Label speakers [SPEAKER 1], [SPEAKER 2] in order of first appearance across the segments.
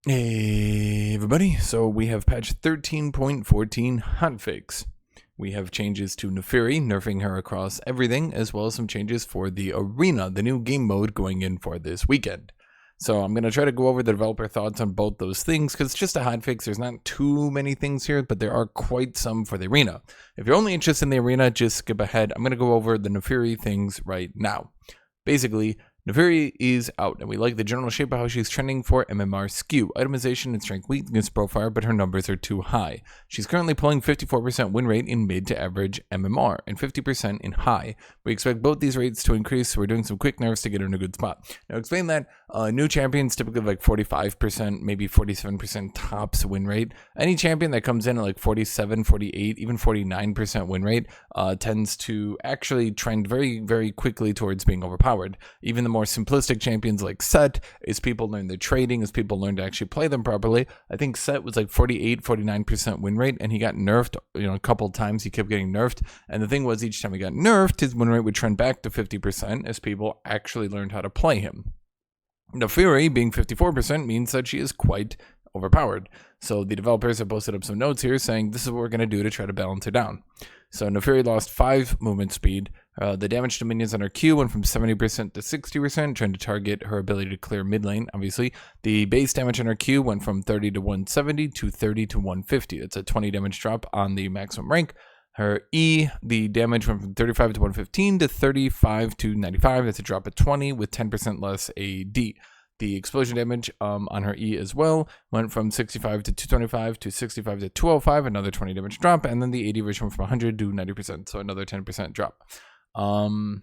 [SPEAKER 1] Hey everybody, so we have patch 13.14 Hotfix. We have changes to Naafiri, nerfing her across everything, as well as some changes for the Arena, the new game mode going in for this weekend. So I'm going to try to go over the developer thoughts on both those things, because it's just a hotfix. There's not too many things here, but there are quite some for the Arena. If you're only interested in the Arena, just skip ahead. I'm going to go over the Naafiri things right now. Basically, Naafiri is out, and we like the general shape of how she's trending for MMR skew, itemization, and strength weakness profile, but her numbers are too high. She's currently pulling 54% win rate in mid to average MMR, and 50% in high. We expect both these rates to increase, so we're doing some quick nerfs to get her in a good spot. Now, explain that new champions typically have like 45%, maybe 47% tops win rate. Any champion that comes in at like 47, 48, even 49% win rate tends to actually trend very, very quickly towards being overpowered. Even the more simplistic champions like Set, as people learn their trading, as people learn to actually play them properly. I think Set was like 48, 49% win rate, and he got nerfed, a couple times. He kept getting nerfed, and the thing was, each time he got nerfed, his win rate would trend back to 50% as people actually learned how to play him. Naafiri being 54% means that she is quite overpowered. So the developers have posted up some notes here saying this is what we're going to do to try to balance her down. So Naafiri lost 5 movement speed. The damage to minions on her Q went from 70% to 60%, trying to target her ability to clear mid lane, obviously. The base damage on her Q went from 30 to 170 to 30 to 150. It's a 20 damage drop on the maximum rank. Her E, the damage went from 35 to 115 to 35 to 95. That's a drop of 20 with 10% less AD. The explosion damage on her E as well went from 65 to 225 to 65 to 205, another 20 damage drop, and then the AD version went from 100 to 90%, so another 10% drop. We're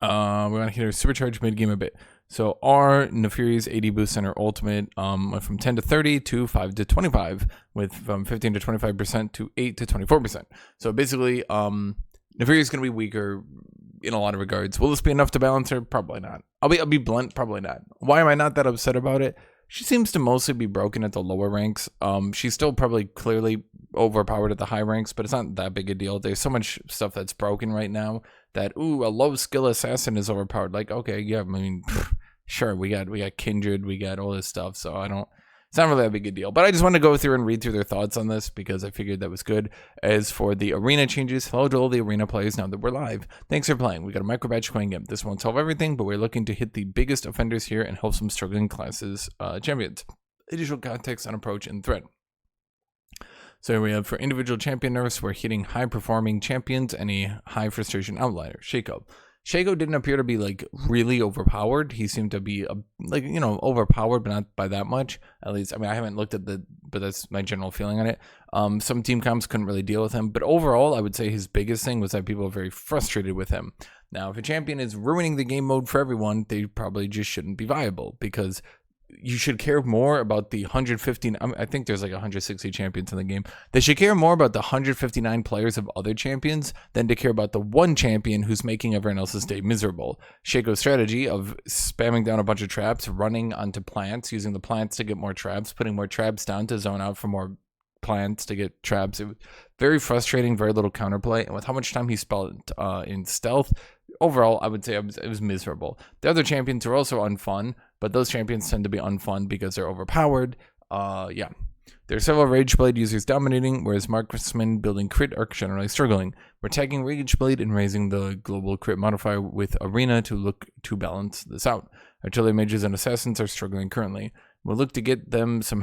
[SPEAKER 1] going to hit her supercharge mid-game a bit. So our Naafiri's AD boost and her ultimate went from 10 to 30 to 5 to 25, with from 15 to 25% to 8 to 24%. So basically, Naafiri is going to be weaker in a lot of regards. Will this be enough to balance her? Probably not. I'll be blunt, probably not. Why am I not that upset about it? She seems to mostly be broken at the lower ranks. She's still probably clearly overpowered at the high ranks, but it's not that big a deal. There's so much stuff that's broken right now that, ooh, a low skill assassin is overpowered. Like, okay, yeah, I mean, sure, we got Kindred, we got all this stuff, so it's not really that big a deal. But I just wanted to go through and read through their thoughts on this because I figured that was good. As for the arena changes, hello to all the arena players now that we're live. Thanks for playing. We got a micropatch going in. This won't solve everything, but we're looking to hit the biggest offenders here and help some struggling classes champions. Additional context on approach and threat. So here we have for individual champion nerfs, we're hitting high performing champions and a high frustration outlier, Shaco. Shaco didn't appear to be like really overpowered. He seemed to be overpowered, but not by that much. At least, I mean, I haven't looked at but that's my general feeling on it. Some team comps couldn't really deal with him, but overall, I would say his biggest thing was that people are very frustrated with him. Now, if a champion is ruining the game mode for everyone, they probably just shouldn't be viable because you should care more about the 115. I think there's like 160 champions in the game. They should care more about the 159 players of other champions than to care about the one champion who's making everyone else's day miserable. Shaco's strategy of spamming down a bunch of traps, running onto plants, using the plants to get more traps, putting more traps down to zone out for more plants to get traps. It was very frustrating, very little counterplay, and with how much time he spent in stealth, overall, I would say it was miserable. The other champions are also unfun, but those champions tend to be unfun because they're overpowered. Yeah. There are several Rageblade users dominating, whereas marksmen building crit are generally struggling. We're tagging Rageblade and raising the global crit modifier with Arena to look to balance this out. Artillery mages and assassins are struggling currently. We'll look to get them some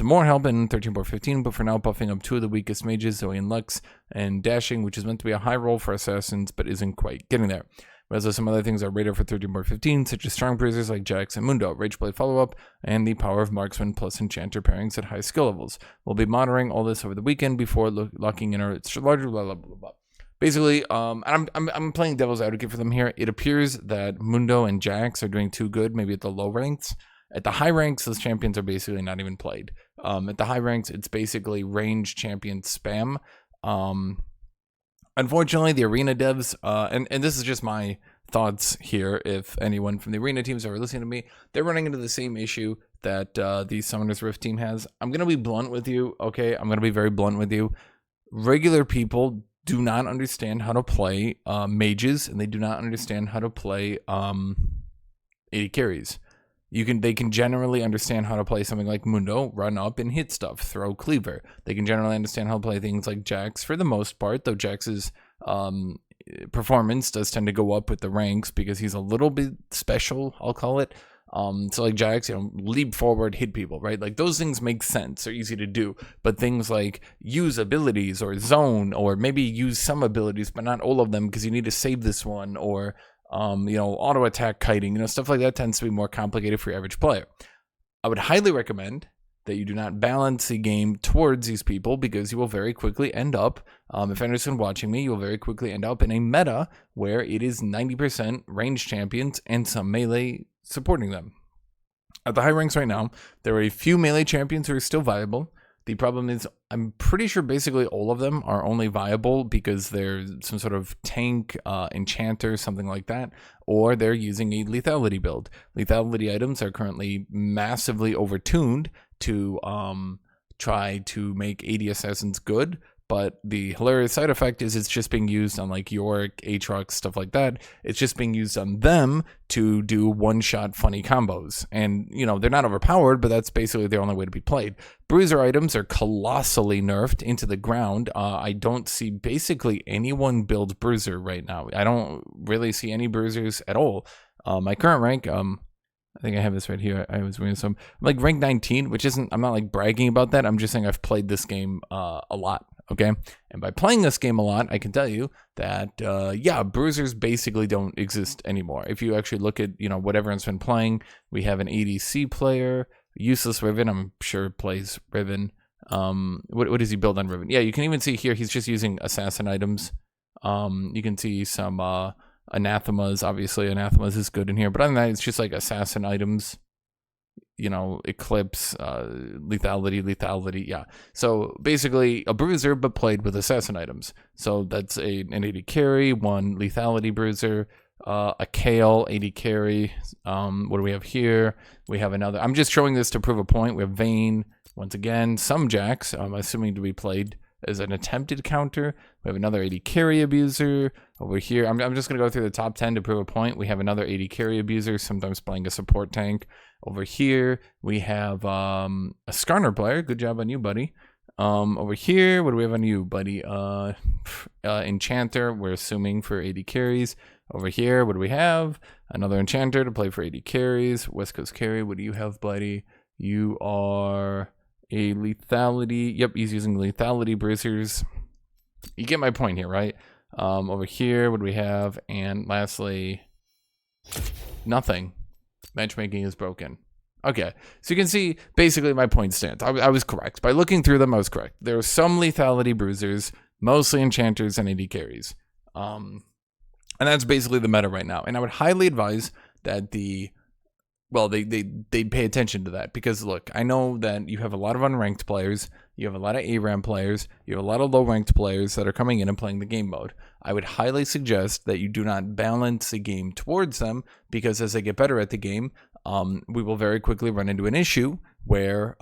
[SPEAKER 1] more help in 13.15, but for now buffing up 2 of the weakest mages, Zoe and Lux, and dashing, which is meant to be a high roll for assassins, but isn't quite getting there. Whereas some other things are rated for 13.15, such as strong bruisers like Jax and Mundo, Rageblade follow-up, and the power of marksman plus enchanter pairings at high skill levels. We'll be monitoring all this over the weekend before locking in our larger blah blah blah blah. Basically, I'm playing devil's advocate for them here. It appears that Mundo and Jax are doing too good, maybe at the low ranks. At the high ranks, those champions are basically not even played. At the high ranks, it's basically range champion spam. Unfortunately, the arena devs, and this is just my thoughts here, if anyone from the arena teams are listening to me, they're running into the same issue that the Summoners Rift team has. I'm going to be blunt with you, okay? I'm going to be very blunt with you. Regular people do not understand how to play mages, and they do not understand how to play AD carries. They can generally understand how to play something like Mundo, run up and hit stuff, throw cleaver. They can generally understand how to play things like Jax for the most part, though Jax's performance does tend to go up with the ranks because he's a little bit special, I'll call it. So like Jax, leap forward, hit people, right? Like those things make sense, they're easy to do. But things like use abilities or zone, or maybe use some abilities but not all of them because you need to save this one, or auto attack kiting, stuff like that tends to be more complicated for your average player. I would highly recommend that you do not balance the game towards these people, because you will very quickly end up, if anyone's been watching me, you will very quickly end up in a meta where it is 90% range champions and some melee supporting them. At the high ranks right now, there are a few melee champions who are still viable. The problem is, I'm pretty sure basically all of them are only viable because they're some sort of tank, enchanter, something like that, or they're using a lethality build. Lethality items are currently massively overtuned to try to make AD assassins good, but the hilarious side effect is it's just being used on like Yorick, Aatrox, stuff like that. It's just being used on them to do one-shot funny combos. And, they're not overpowered, but that's basically their only way to be played. Bruiser items are colossally nerfed into the ground. I don't see basically anyone build Bruiser right now. I don't really see any Bruisers at all. My current rank, I think I have this right here. I was reading some, I'm like rank 19, which isn't, I'm not like bragging about that. I'm just saying I've played this game a lot. Okay. And by playing this game a lot, I can tell you that, bruisers basically don't exist anymore. If you actually look at, what everyone's been playing, we have an ADC player, Useless Riven, I'm sure plays Riven. What does he build on Riven? Yeah, you can even see here, he's just using assassin items. You can see some, Anathemas, obviously Anathemas is good in here, but other than that, it's just like assassin items, Eclipse, lethality, yeah. So basically a bruiser, but played with assassin items. So that's an AD carry, one lethality bruiser, a Kale, AD carry. What do we have here? We have another, I'm just showing this to prove a point. We have Vayne, once again, some Jax, I'm assuming to be played as an attempted counter. We have another AD carry abuser over here. I'm just going to go through the top 10 to prove a point. We have another AD carry abuser, sometimes playing a support tank. Over here, we have a Skarner player. Good job on you, buddy. Over here, what do we have on you, buddy? Enchanter, we're assuming for AD carries. Over here, what do we have? Another Enchanter to play for AD carries. West Coast carry, what do you have, buddy? You are a lethality. Yep, he's using lethality bruisers. You get my point here, right? Over here, what do we have? And lastly, nothing. Matchmaking is broken. Okay, so you can see basically my point stands. I was correct. By looking through them, I was correct. There are some lethality bruisers, mostly enchanters and AD carries. And that's basically the meta right now. And I would highly advise that they pay attention to that, because look, I know that you have a lot of unranked players, you have a lot of ARAM players, you have a lot of low ranked players that are coming in and playing the game mode. I would highly suggest that you do not balance the game towards them, because as they get better at the game, we will very quickly run into an issue where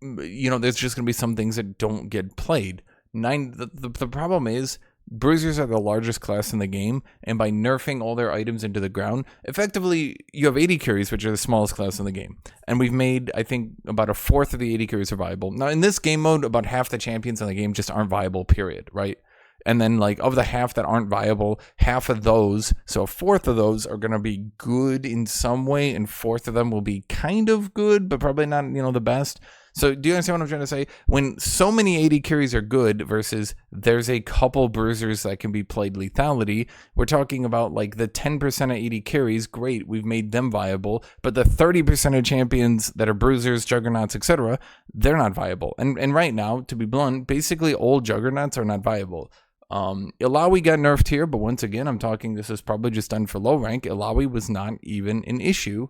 [SPEAKER 1] there's just going to be some things that don't get played. The problem is, bruisers are the largest class in the game, and by nerfing all their items into the ground, effectively you have AD carries, which are the smallest class in the game. And we've made, I think, about a fourth of the AD carries are viable. Now, in this game mode, about half the champions in the game just aren't viable, period, right? And then, like, of the half that aren't viable, half of those, so a fourth of those are going to be good in some way, and fourth of them will be kind of good, but probably not, the best. So do you understand what I'm trying to say? When so many AD carries are good versus there's a couple bruisers that can be played lethality, we're talking about like the 10% of AD carries, great, we've made them viable, but the 30% of champions that are bruisers, juggernauts, etc., they're not viable. And right now, to be blunt, basically all juggernauts are not viable. Ilawi got nerfed here, but once again, I'm talking, this is probably just done for low rank. Ilawi was not even an issue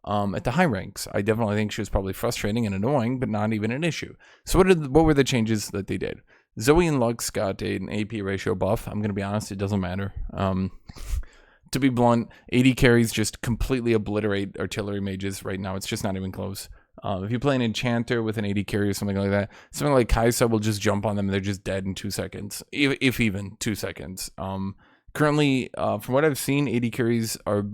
[SPEAKER 1] at the high ranks. I definitely think she was probably frustrating and annoying, but not even an issue. So what were the changes that they did? Zoe and Lux got an AP ratio buff. I'm going to be honest, it doesn't matter. To be blunt, AD carries just completely obliterate artillery mages right now. It's just not even close. If you play an enchanter with an AD carry or something like that, something like Kaisa will just jump on them and they're just dead in 2 seconds, if even 2 seconds. Currently, from what I've seen, AD carries are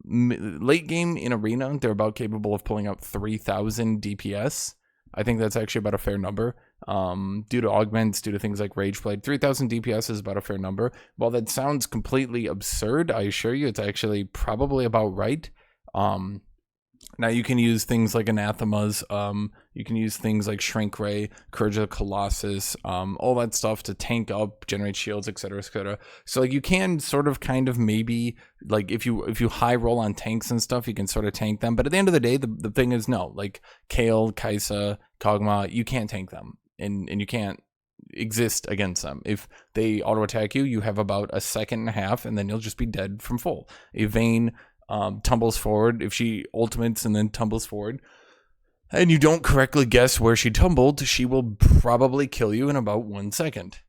[SPEAKER 1] late game in Arena, they're about capable of pulling out 3,000 DPS. I think that's actually about a fair number. Due to augments, due to things like Rage Blade, 3,000 DPS is about a fair number. While that sounds completely absurd, I assure you it's actually probably about right. Now you can use things like Anathemas, you can use things like Shrink Ray, Courage of the Colossus, all that stuff to tank up, generate shields, etc., etc. So like you can sort of kind of maybe like if you high roll on tanks and stuff, you can sort of tank them. But at the end of the day, the thing is no, like Kayle, Kai'Sa, Kog'Maw, you can't tank them, and you can't exist against them. If they auto attack you, you have about a second and a half, and then you'll just be dead from full. A Vayne tumbles forward, if she ultimates and then tumbles forward, and you don't correctly guess where she tumbled, she will probably kill you in about 1 second.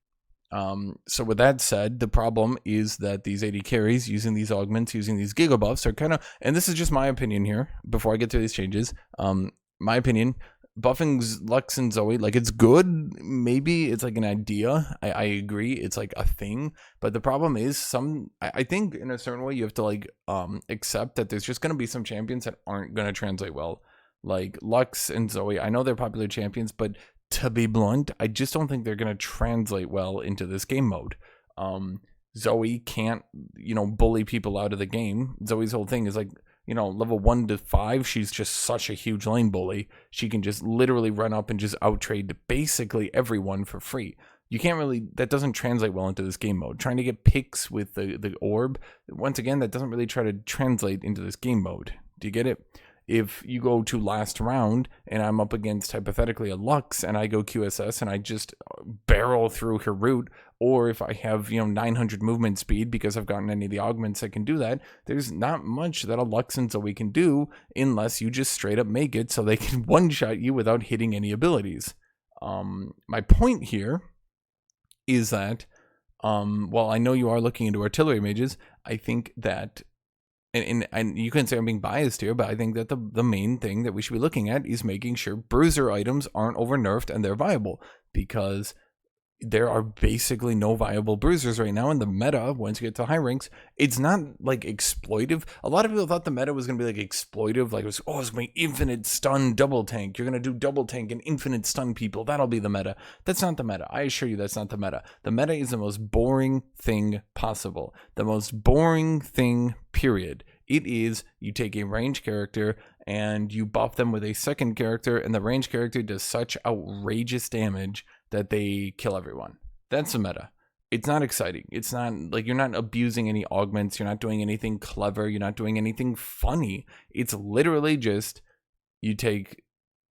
[SPEAKER 1] So with that said, the problem is that these AD carries using these augments, using these giga buffs are kind of, and this is just my opinion here, before I get to these changes, my opinion, buffing Lux and Zoe, like it's good, maybe it's like an idea, I agree, it's like a thing, but the problem is I think in a certain way you have to like accept that there's just going to be some champions that aren't going to translate well. Like Lux and Zoe, I know they're popular champions, but to be blunt, I just don't think they're going to translate well into this game mode. Zoe can't, bully people out of the game. Zoe's whole thing is like, level 1 to 5, she's just such a huge lane bully. She can just literally run up and just outtrade basically everyone for free. You can't really, that doesn't translate well into this game mode. Trying to get picks with the orb, once again, that doesn't really try to translate into this game mode. Do you get it? If you go to last round and I'm up against hypothetically a Lux and I go QSS and I just barrel through her route, or if I have 900 movement speed because I've gotten any of the augments that can do that, there's not much that a Lux and Zoe can do unless you just straight up make it so they can one-shot you without hitting any abilities. My point here is that while I know you are looking into artillery mages, I think that and you can say I'm being biased here, but I think that the main thing that we should be looking at is making sure bruiser items aren't over nerfed and they're viable, because there are basically no viable bruisers right now in the meta. Once you get to high ranks, it's not like exploitive. A lot of people thought the meta was going to be like exploitive, like it's going to be infinite stun double tank. You're going to do double tank and infinite stun people. That'll be the meta. That's not the meta. I assure you that's not the meta. The meta is the most boring thing possible. The most boring thing, period. It is you take a range character and you buff them with a second character, and the range character does such outrageous damage that they kill everyone. That's the meta. It's not exciting. It's not like you're not abusing any augments. You're not doing anything clever. You're not doing anything funny. It's literally just you take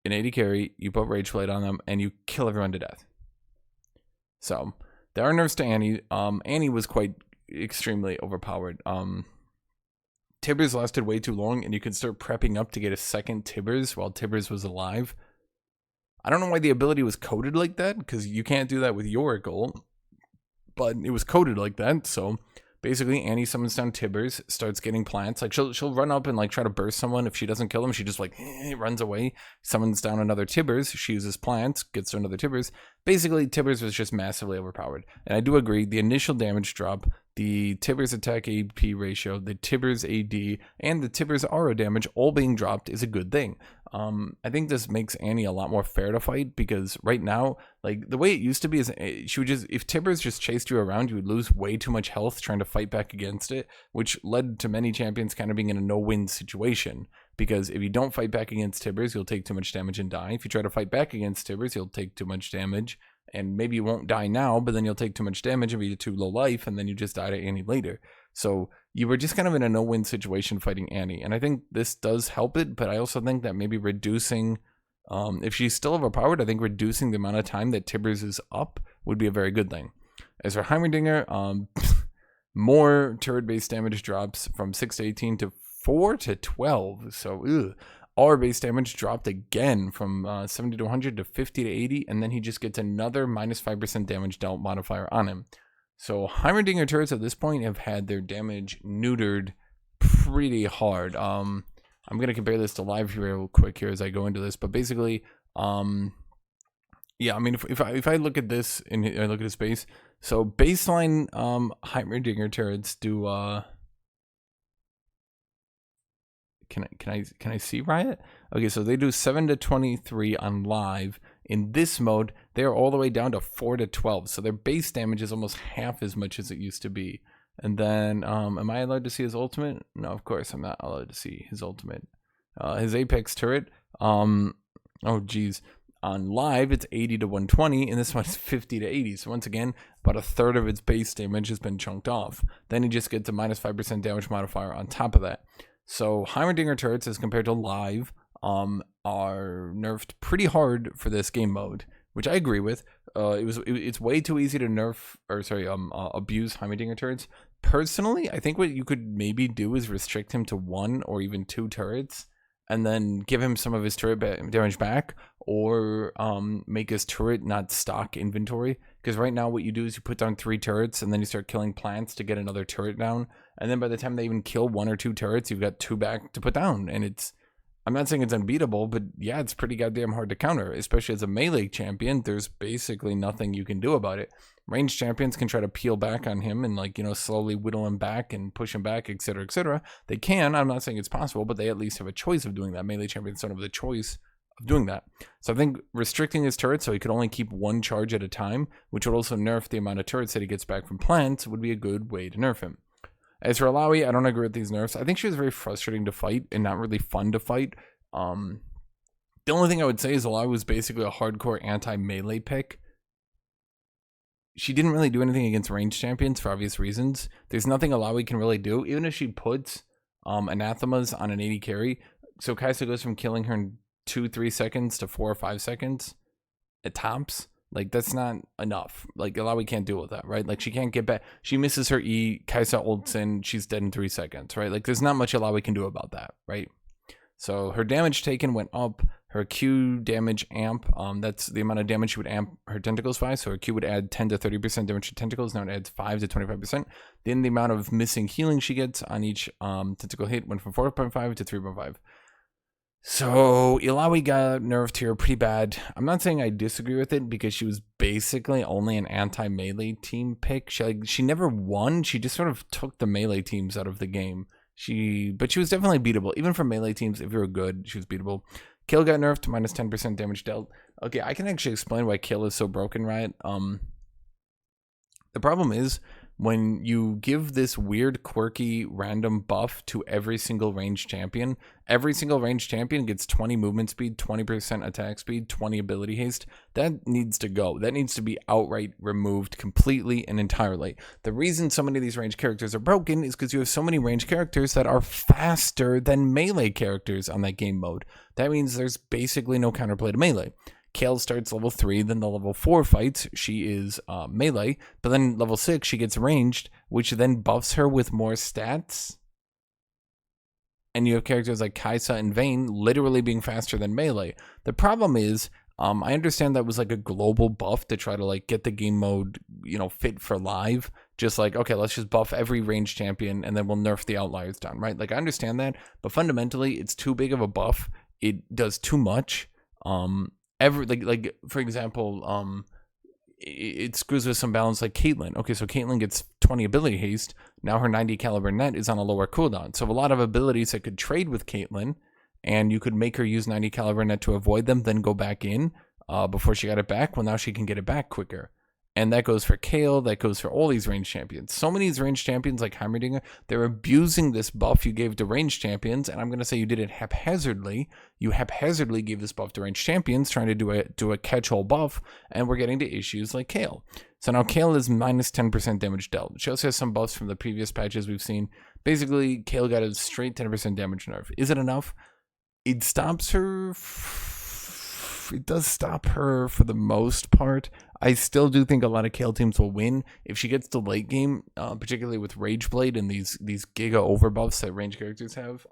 [SPEAKER 1] an AD carry, you put Rage Blade on them, and you kill everyone to death. So there are nerfs to Annie. Annie was quite extremely overpowered. Tibbers lasted way too long, and you can start prepping up to get a second Tibbers while Tibbers was alive. I don't know why the ability was coded like that, because you can't do that with Yorickle, but it was coded like that. So basically, Annie summons down Tibbers, starts getting plants. Like she'll run up and like try to burst someone. If she doesn't kill them, she just like runs away, summons down another Tibbers. She uses plants, gets to another Tibbers. Basically, Tibbers was just massively overpowered. And I do agree, the initial damage drop, the Tibbers attack AP ratio, the Tibbers AD, and the Tibbers aura damage all being dropped is a good thing. I think this makes Annie a lot more fair to fight, because right now, like the way it used to be is she would just, if Tibbers just chased you around, you would lose way too much health trying to fight back against it, which led to many champions kind of being in a no-win situation. Because if you don't fight back against Tibbers, you'll take too much damage and die. If you try to fight back against Tibbers, you'll take too much damage, and maybe you won't die now, but then you'll take too much damage and be too low life, and then you just die to Annie later. So you were just kind of in a no-win situation fighting Annie, and I think this does help it, but I also think that maybe reducing, if she's still overpowered, I think reducing the amount of time that Tibbers is up would be a very good thing. As for Heimerdinger, more turret-based damage drops from 6 to 18 to 4 to 12, so our base damage dropped again from 70 to 100 to 50 to 80, and then he just gets another minus 5% damage dealt modifier on him. So Heimerdinger turrets at this point have had their damage neutered pretty hard. I'm going to compare this to live real quick here as I go into this, but basically, yeah, I mean, if I look at this and I look at his base, so baseline Heimerdinger turrets do can I see Riot? Okay, so they do 7 to 23 on live. In this mode, they're all the way down to 4 to 12. So their base damage is almost half as much as it used to be. And then, am I allowed to see his ultimate? No, of course I'm not allowed to see his ultimate. His Apex turret, oh geez. On live, it's 80 to 120, and this one's 50 to 80. So once again, about a third of its base damage has been chunked off. Then he just gets a minus 5% damage modifier on top of that. So Heimerdinger turrets, as compared to live, are nerfed pretty hard for this game mode, which I agree with. It's way too easy to abuse Heimerdinger turrets. Personally, I think what you could maybe do is restrict him to 1 or even 2 turrets, and then give him some of his turret damage back, or make his turret not stock inventory. Because right now what you do is you put down 3 turrets, and then you start killing plants to get another turret down. And then by the time they even kill 1 or 2 turrets, you've got 2 back to put down. And I'm not saying it's unbeatable, but yeah, it's pretty goddamn hard to counter, especially as a melee champion. There's basically nothing you can do about it. Ranged champions can try to peel back on him and, like, you know, slowly whittle him back and push him back, etc., etc. They can. I'm not saying it's possible, but they at least have a choice of doing that. Melee champions don't have the choice of doing that. So I think restricting his turrets so he could only keep 1 charge at a time, which would also nerf the amount of turrets that he gets back from plants, would be a good way to nerf him. As for Alawi, I don't agree with these nerfs. I think she was very frustrating to fight and not really fun to fight. The only thing I would say is Alawi was basically a hardcore anti-melee pick. She didn't really do anything against ranged champions for obvious reasons. There's nothing Alawi can really do, even if she puts anathemas on an 80 carry. So Kai'Sa goes from killing her in 2-3 seconds to 4 or 5 seconds at tops. Like, that's not enough. Like, Alawi can't deal with that, right? Like, she can't get back. She misses her E, Kai'Sa ults in, she's dead in 3 seconds, right? Like, there's not much Alawi can do about that, right? So her damage taken went up. Her Q damage amp, that's the amount of damage she would amp her tentacles by. So her Q would add 10 to 30% damage to tentacles. Now it adds 5 to 25%. Then the amount of missing healing she gets on each tentacle hit went from 4.5 to 3.5. So Ilawi got nerfed here pretty bad. I'm not saying I disagree with it, because she was basically only an anti-melee team pick. She never won. She just sort of took the melee teams out of the game. But she was definitely beatable. Even for melee teams, if you were good, she was beatable. Kill got nerfed to minus 10% damage dealt. Okay, I can actually explain why Kill is so broken, right? The problem is, when you give this weird, quirky, random buff to every single ranged champion gets 20 movement speed, 20% attack speed, 20 ability haste. That needs to go. That needs to be outright removed completely and entirely. The reason so many of these ranged characters are broken is because you have so many ranged characters that are faster than melee characters on that game mode. That means there's basically no counterplay to melee. Kale starts level 3, then the level 4 fights, she is melee, but then level 6, she gets ranged, which then buffs her with more stats. And you have characters like Kai'Sa and Vayne literally being faster than melee. The problem is, I understand that was like a global buff to try to like get the game mode, you know, fit for live. Just like, okay, let's just buff every ranged champion and then we'll nerf the outliers down, right? Like, I understand that, but fundamentally, it's too big of a buff. It does too much. Like for example, it screws with some balance like Caitlyn. Okay, so Caitlyn gets 20 ability haste. Now her 90 caliber net is on a lower cooldown. So a lot of abilities that could trade with Caitlyn, and you could make her use 90 caliber net to avoid them, then go back in before she got it back. Well, now she can get it back quicker. And that goes for Kale, that goes for all these ranged champions. So many of these ranged champions like Heimerdinger, they're abusing this buff you gave to ranged champions, and I'm going to say you did it haphazardly. You haphazardly gave this buff to ranged champions, trying to do a catch-all buff, and we're getting to issues like Kale. So now Kale is minus 10% damage dealt. She also has some buffs from the previous patches we've seen. Basically, Kale got a straight 10% damage nerf. Is it enough? It stops her... It does stop her for the most part. I still do think a lot of Kale teams will win if she gets to late game, particularly with Rageblade and these giga overbuffs that range characters have.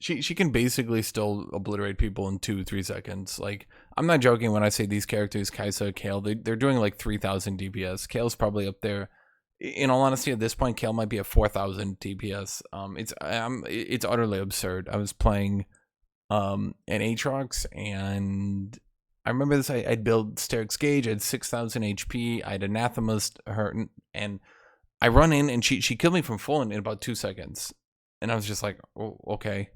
[SPEAKER 1] She can basically still obliterate people in 2-3 seconds. Like, I'm not joking when I say these characters, Kai'Sa, Kale, they're doing like 3,000 DPS. Kale's probably up there. In all honesty, at this point, Kale might be at 4,000 DPS. It's utterly absurd. I was playing an Aatrox, and I remember this. I'd build Sterix Gauge. I had 6,000 HP. I had Anathemas her, and I run in, and she killed me from full in about 2 seconds. And I was just like, oh, okay.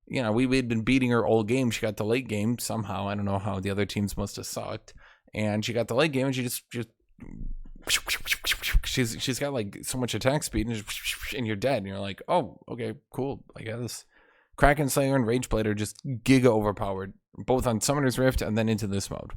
[SPEAKER 1] You know, we'd been beating her all game. She got the late game somehow. I don't know how. The other teams must have sucked. And she got the late game, and she just she's got like so much attack speed, and you're dead. And you're like, oh, okay, cool. I guess Kraken Slayer and Rageblade are just giga overpowered, both on Summoner's Rift and then into this mode.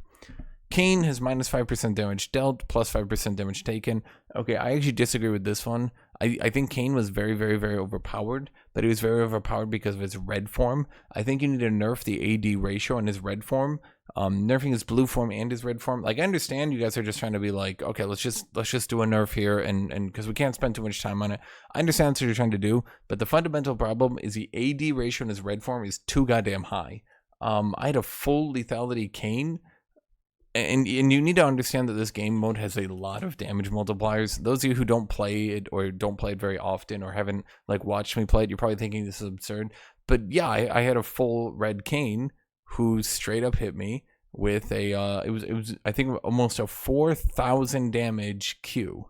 [SPEAKER 1] Kayn has minus 5% damage dealt, plus 5% damage taken. Okay, I actually disagree with this one. I think Kayn was very, very, very overpowered, but he was very overpowered because of his red form. I think you need to nerf the AD ratio in his red form. Nerfing his blue form and his red form. Like, I understand you guys are just trying to be like, okay, let's just do a nerf here, and because we can't spend too much time on it. I understand that's what you're trying to do, but the fundamental problem is the AD ratio in his red form is too goddamn high. I had a full lethality Kayn. And you need to understand that this game mode has a lot of damage multipliers. Those of you who don't play it or don't play it very often or haven't like watched me play it, you're probably thinking this is absurd. But yeah, I had a full red Kayn who straight up hit me with a it was I think almost a 4,000 damage Q,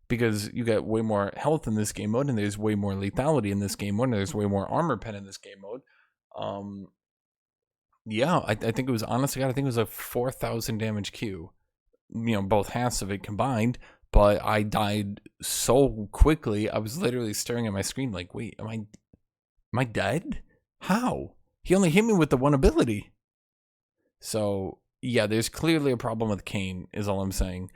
[SPEAKER 1] because you get way more health in this game mode, and there's way more lethality in this game mode, and there's way more armor pen in this game mode. Yeah, I think it was, honestly, I think it was a 4,000 damage Q. You know, both halves of it combined, but I died so quickly. I was literally staring at my screen like, wait, am I dead? How? He only hit me with the one ability. So, yeah, there's clearly a problem with Kayn, is all I'm saying.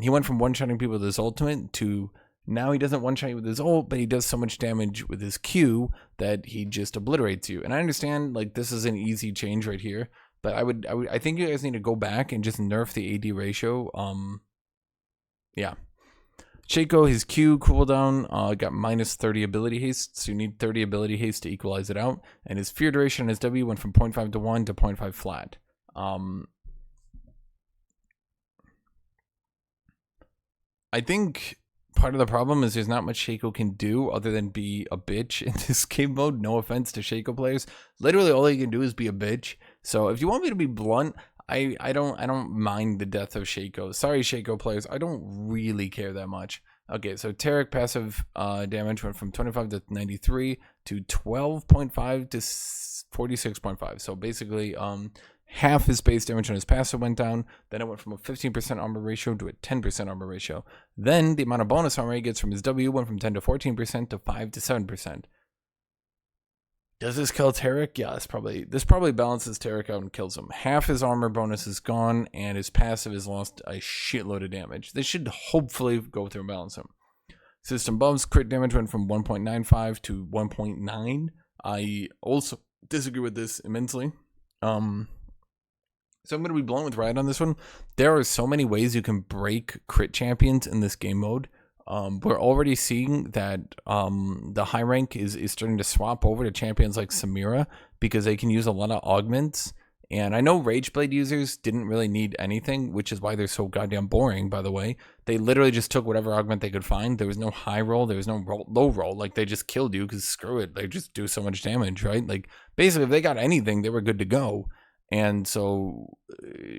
[SPEAKER 1] He went from one-shotting people with his ultimate to now he doesn't one-shot you with his ult, but he does so much damage with his Q that he just obliterates you. And I understand, like, this is an easy change right here, but I think you guys need to go back and just nerf the AD ratio. Yeah. Shaco, his Q cooldown got minus 30 ability haste, so you need 30 ability haste to equalize it out. And his fear duration and his W went from 0.5 to 1 to 0.5 flat. I think part of the problem is there's not much Shaco can do other than be a bitch in this game mode. No offense to Shaco players. Literally all he can do is be a bitch. So if you want me to be blunt, I don't mind the death of Shaco. Sorry, Shaco players. I don't really care that much. Okay, so Taric passive damage went from 25 to 93 to 12.5 to 46.5. So basically, half his base damage on his passive went down. Then it went from a 15% armor ratio to a 10% armor ratio. Then the amount of bonus armor he gets from his W went from 10 to 14% to 5 to 7%. Does this kill Taric? Yeah, this probably balances Taric out and kills him. Half his armor bonus is gone, and his passive has lost a shitload of damage. They should hopefully go through and balance him. System buffs, crit damage went from 1.95 to 1.9. I also disagree with this immensely. So I'm going to be blunt with Riot on this one. There are so many ways you can break crit champions in this game mode. We're already seeing that the high rank is starting to swap over to champions like Samira because they can use a lot of augments. And I know Rageblade users didn't really need anything, which is why they're so goddamn boring, by the way. They literally just took whatever augment they could find. There was no high roll. There was no low roll. Like, they just killed you because screw it. They just do so much damage, right? Like, basically, if they got anything, they were good to go. And so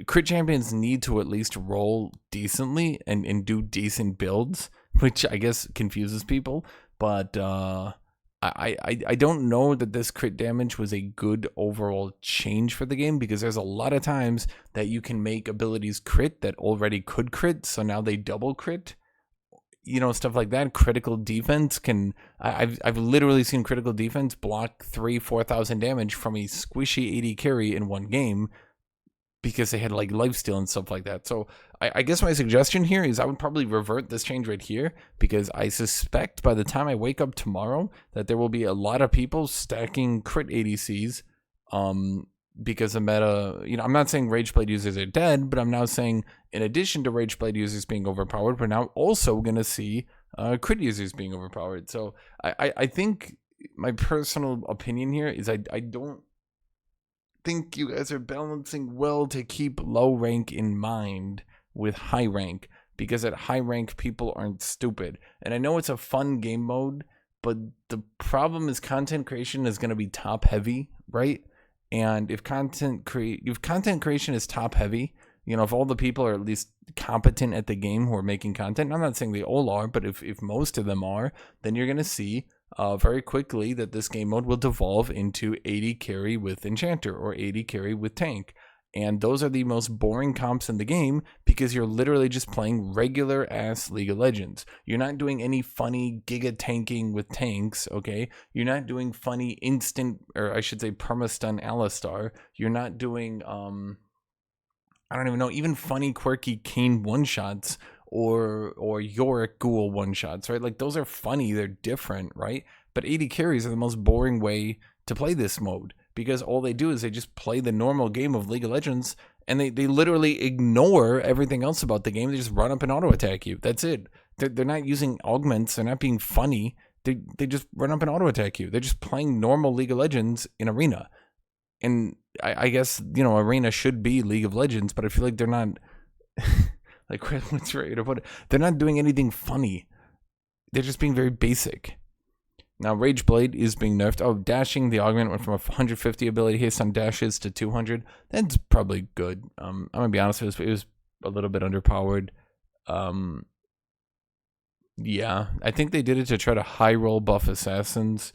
[SPEAKER 1] crit champions need to at least roll decently and do decent builds, which I guess confuses people. But I don't know that this crit damage was a good overall change for the game, because there's a lot of times that you can make abilities crit that already could crit, so now they double crit. You know, stuff like that. Critical defense can... I've literally seen critical defense block 4,000 damage from a squishy 80 carry in one game because they had like lifesteal and stuff like that. So I guess my suggestion here is I would probably revert this change right here, because I suspect by the time I wake up tomorrow that there will be a lot of people stacking crit ADCs because the meta, you know, I'm not saying Rageblade users are dead, but I'm now saying in addition to Rageblade users being overpowered, we're now also going to see crit users being overpowered. So I think my personal opinion here is I don't think you guys are balancing well to keep low rank in mind with high rank, because at high rank people aren't stupid. And I know it's a fun game mode, but the problem is content creation is going to be top heavy, right? And if content creation is top heavy, you know, if all the people are at least competent at the game who are making content, I'm not saying they all are, but if most of them are, then you're going to see very quickly that this game mode will devolve into 80 carry with Enchanter or 80 carry with Tank. And those are the most boring comps in the game because you're literally just playing regular ass League of Legends. You're not doing any funny giga tanking with tanks, okay? You're not doing funny instant, or I should say perma-stun Alistar. You're not doing, I don't even know, even funny quirky Kane one-shots or Yorick Ghoul one-shots, right? Like, those are funny, they're different, right? But 80 carries are the most boring way to play this mode because all they do is they just play the normal game of League of Legends and they literally ignore everything else about the game. They just run up and auto attack you. That's it. They're not using augments. They're not being funny. They just run up and auto attack you. They're just playing normal League of Legends in Arena. And I guess, you know, Arena should be League of Legends, but I feel like they're not like, what's right to put it? They're not doing anything funny. They're just being very basic. Now, Rage Blade is being nerfed. Oh, dashing, the augment went from a 150 ability haste on dashes to 200. That's probably good. I'm going to be honest, it was a little bit underpowered. Yeah, I think they did it to try to high roll buff assassins.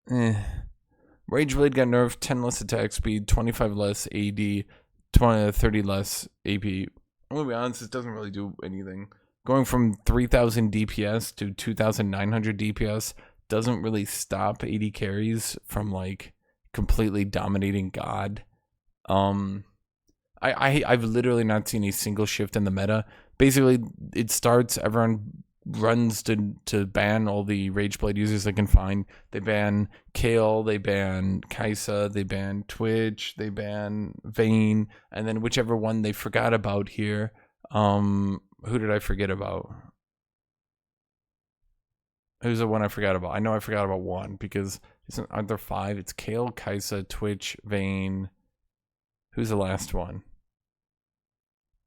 [SPEAKER 1] Rage Blade got nerfed, 10 less attack speed, 25 less AD, 30 less AP. I'm going to be honest, it doesn't really do anything. Going from 3,000 DPS to 2,900 DPS doesn't really stop 80 carries from like completely dominating God. I've literally not seen a single shift in the meta. Basically, it starts, everyone runs to ban all the Rage Blade users they can find. They ban Kale, they ban Kaisa, they ban Twitch, they ban Vayne, and then whichever one they forgot about here. Who did I forget about? Who's the one I forgot about? I know I forgot about one because aren't there 5? It's Kale, Kaisa, Twitch, Vayne. Who's the last one?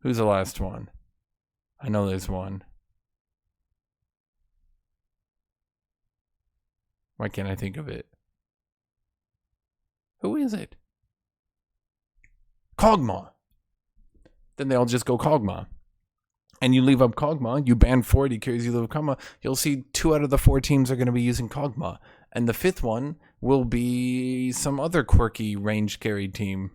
[SPEAKER 1] Who's the last one? I know there's one. Why can't I think of it? Who is it? Kog'Maw. Then they all just go Kog'Maw. And you leave up Kog'Maw, you ban 40 carries, you leave up Kog'Maw, you'll see 2 out of the 4 teams are going to be using Kog'Maw. And the 5th one will be some other quirky range carry team.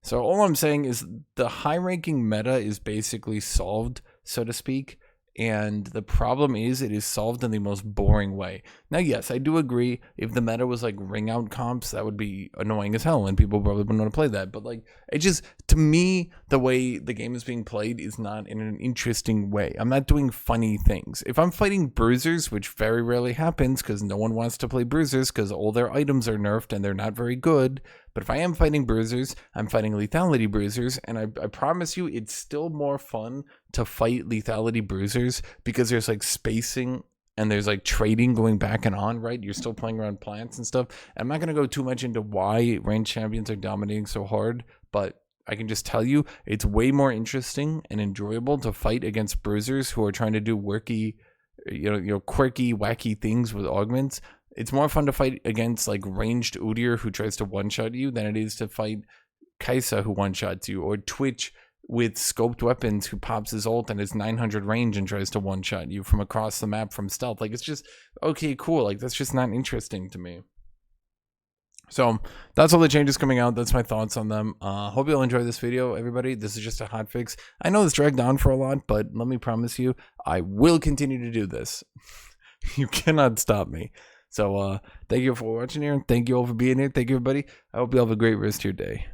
[SPEAKER 1] So all I'm saying is the high-ranking meta is basically solved, so to speak. And the problem is it is solved in the most boring way. Now, yes, I do agree. If the meta was like ring out comps, that would be annoying as hell and people probably wouldn't want to play that. But like, it just, to me, the way the game is being played is not in an interesting way. I'm not doing funny things. If I'm fighting bruisers, which very rarely happens because no one wants to play bruisers because all their items are nerfed and they're not very good. But if I am fighting bruisers, I'm fighting lethality bruisers, and I promise you it's still more fun to fight lethality bruisers because there's like spacing and there's like trading going back and on, right? You're still playing around plants and stuff. I'm not going to go too much into why range champions are dominating so hard, but I can just tell you it's way more interesting and enjoyable to fight against bruisers who are trying to do quirky, wacky things with augments. It's more fun to fight against like ranged Udyr who tries to one-shot you than it is to fight Kaisa who one-shots you, or Twitch with scoped weapons who pops his ult and his 900 range and tries to one-shot you from across the map from stealth. Like, it's just, okay, cool. Like, that's just not interesting to me. So that's all the changes coming out. That's my thoughts on them. Hope you'll enjoy this video, everybody. This is just a hotfix. I know this dragged on for a lot, but let me promise you, I will continue to do this. You cannot stop me. So thank you for watching here. Thank you all for being here. Thank you, everybody. I hope you all have a great rest of your day.